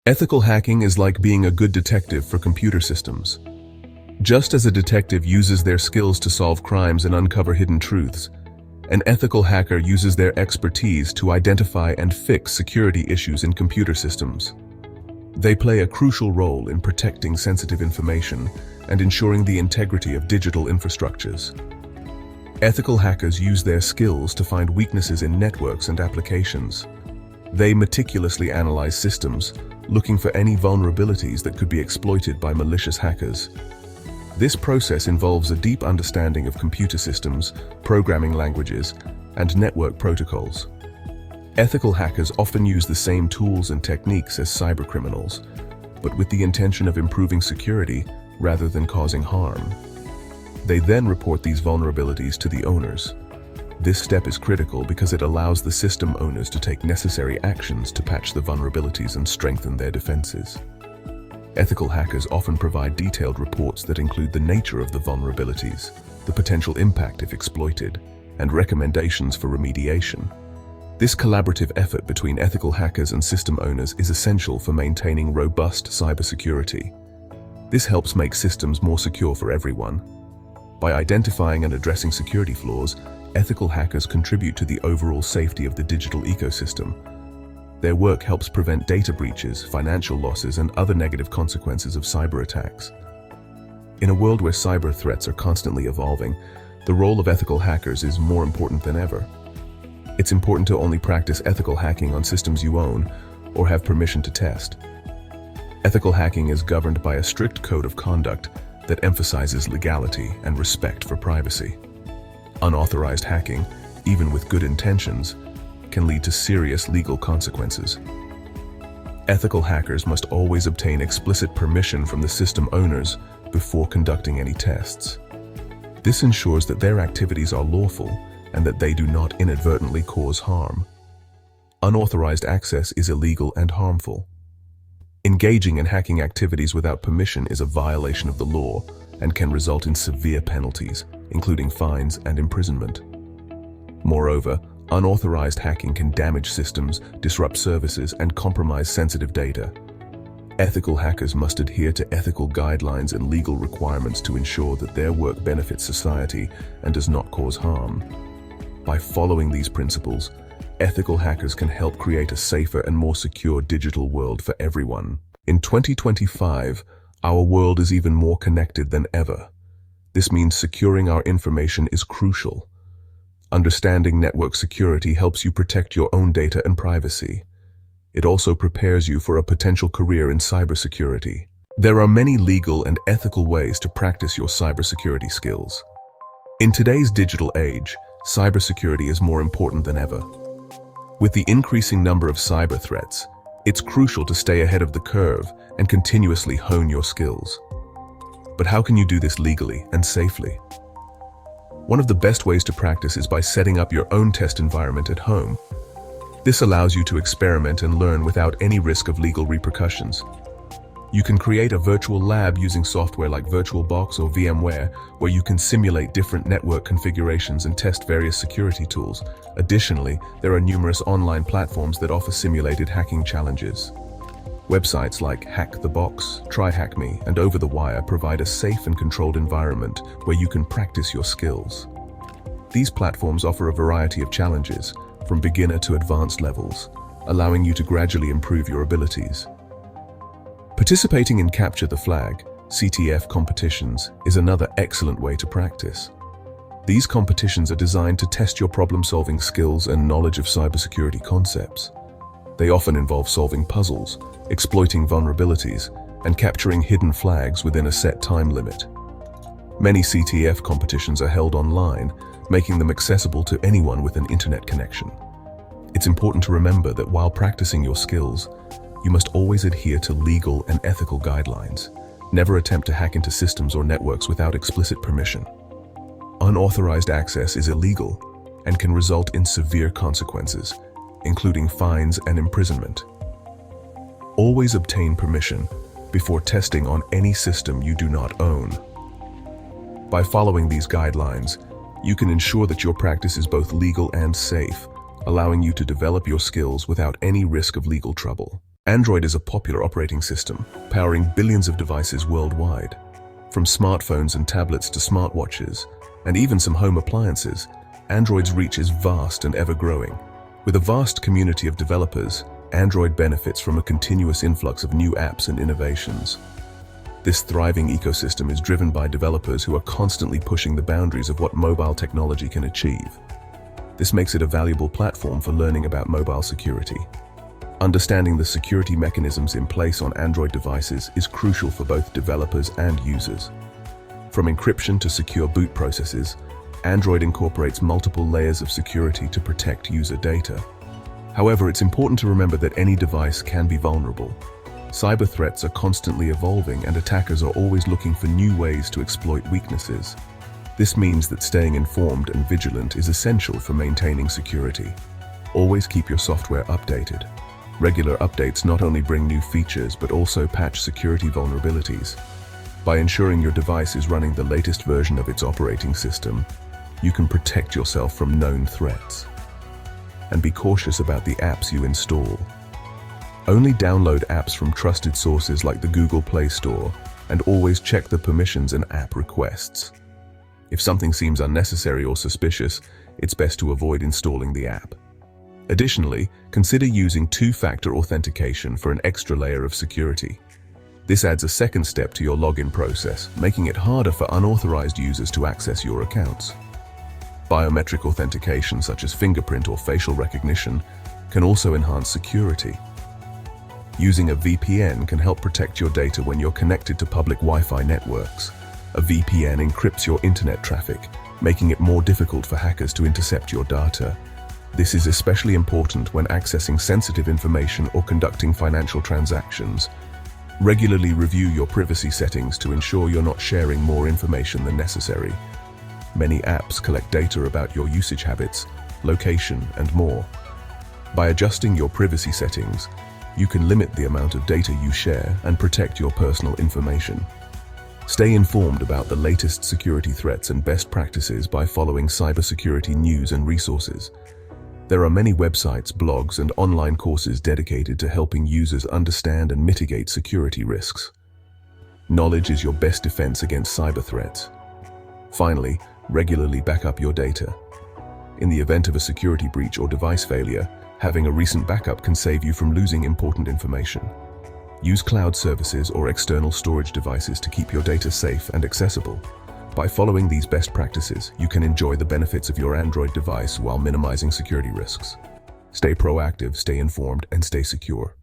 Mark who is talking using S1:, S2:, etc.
S1: Ethical hacking is like being a good detective for computer systems. Just as a detective uses their skills to solve crimes and uncover hidden truths, an ethical hacker uses their expertise to identify and fix security issues in computer systems. They play a crucial role in protecting sensitive information and ensuring the integrity of digital infrastructures. Ethical hackers use their skills to find weaknesses in networks and applications. They meticulously analyze systems, looking for any vulnerabilities that could be exploited by malicious hackers. This process involves a deep understanding of computer systems, programming languages, and network protocols. Ethical hackers often use the same tools and techniques as cybercriminals, but with the intention of improving security rather than causing harm. They then report these vulnerabilities to the owners. This step is critical because it allows the system owners to take necessary actions to patch the vulnerabilities and strengthen their defenses. Ethical hackers often provide detailed reports that include the nature of the vulnerabilities, the potential impact if exploited, and recommendations for remediation. This collaborative effort between ethical hackers and system owners is essential for maintaining robust cybersecurity. This helps make systems more secure for everyone. By identifying and addressing security flaws, ethical hackers contribute to the overall safety of the digital ecosystem. Their work helps prevent data breaches, financial losses, and other negative consequences of cyber attacks. In a world where cyber threats are constantly evolving, the role of ethical hackers is more important than ever. It's important to only practice ethical hacking on systems you own or have permission to test. Ethical hacking is governed by a strict code of conduct that emphasizes legality and respect for privacy. Unauthorized hacking, even with good intentions, can lead to serious legal consequences. Ethical hackers must always obtain explicit permission from the system owners before conducting any tests. This ensures that their activities are lawful and that they do not inadvertently cause harm. Unauthorized access is illegal and harmful. Engaging in hacking activities without permission is a violation of the law and can result in severe penalties, including fines and imprisonment. Moreover, unauthorized hacking can damage systems, disrupt services, and compromise sensitive data. Ethical hackers must adhere to ethical guidelines and legal requirements to ensure that their work benefits society and does not cause harm. By following these principles, ethical hackers can help create a safer and more secure digital world for everyone. In 2025, our world is even more connected than ever. This means securing our information is crucial. Understanding network security helps you protect your own data and privacy. It also prepares you for a potential career in cybersecurity. There are many legal and ethical ways to practice your cybersecurity skills. In today's digital age, cybersecurity is more important than ever. With the increasing number of cyber threats, it's crucial to stay ahead of the curve and continuously hone your skills. But how can you do this legally and safely? One of the best ways to practice is by setting up your own test environment at home. This allows you to experiment and learn without any risk of legal repercussions. You can create a virtual lab using software like VirtualBox or VMware, where you can simulate different network configurations and test various security tools. Additionally, there are numerous online platforms that offer simulated hacking challenges. Websites like Hack the Box, TryHackMe, and Over the Wire provide a safe and controlled environment where you can practice your skills. These platforms offer a variety of challenges, from beginner to advanced levels, allowing you to gradually improve your abilities. Participating in Capture the Flag, CTF competitions, is another excellent way to practice. These competitions are designed to test your problem-solving skills and knowledge of cybersecurity concepts. They often involve solving puzzles, exploiting vulnerabilities, and capturing hidden flags within a set time limit. Many CTF competitions are held online, making them accessible to anyone with an internet connection. It's important to remember that while practicing your skills, you must always adhere to legal and ethical guidelines. Never attempt to hack into systems or networks without explicit permission. Unauthorized access is illegal and can result in severe consequences, including fines and imprisonment. Always obtain permission before testing on any system you do not own. By following these guidelines, you can ensure that your practice is both legal and safe, allowing you to develop your skills without any risk of legal trouble. Android is a popular operating system, powering billions of devices worldwide. From smartphones and tablets to smartwatches, and even some home appliances, Android's reach is vast and ever-growing. With a vast community of developers, Android benefits from a continuous influx of new apps and innovations. This thriving ecosystem is driven by developers who are constantly pushing the boundaries of what mobile technology can achieve. This makes it a valuable platform for learning about mobile security. Understanding the security mechanisms in place on Android devices is crucial for both developers and users. From encryption to secure boot processes, Android incorporates multiple layers of security to protect user data. However, it's important to remember that any device can be vulnerable. Cyber threats are constantly evolving, and attackers are always looking for new ways to exploit weaknesses. This means that staying informed and vigilant is essential for maintaining security. Always keep your software updated. Regular updates not only bring new features but also patch security vulnerabilities. By ensuring your device is running the latest version of its operating system, you can protect yourself from known threats. And be cautious about the apps you install. Only download apps from trusted sources like the Google Play Store, and always check the permissions and app requests. If something seems unnecessary or suspicious, it's best to avoid installing the app. Additionally, consider using two-factor authentication for an extra layer of security. This adds a second step to your login process, making it harder for unauthorized users to access your accounts. Biometric authentication, such as fingerprint or facial recognition, can also enhance security. Using a VPN can help protect your data when you're connected to public Wi-Fi networks. A VPN encrypts your internet traffic, making it more difficult for hackers to intercept your data. This is especially important when accessing sensitive information or conducting financial transactions. Regularly review your privacy settings to ensure you're not sharing more information than necessary. Many apps collect data about your usage habits, location, and more. By adjusting your privacy settings, you can limit the amount of data you share and protect your personal information. Stay informed about the latest security threats and best practices by following cybersecurity news and resources. There are many websites, blogs, and online courses dedicated to helping users understand and mitigate security risks. Knowledge is your best defense against cyber threats. Finally, regularly back up your data. In the event of a security breach or device failure, having a recent backup can save you from losing important information. Use cloud services or external storage devices to keep your data safe and accessible. By following these best practices, you can enjoy the benefits of your Android device while minimizing security risks. Stay proactive, stay informed, and stay secure.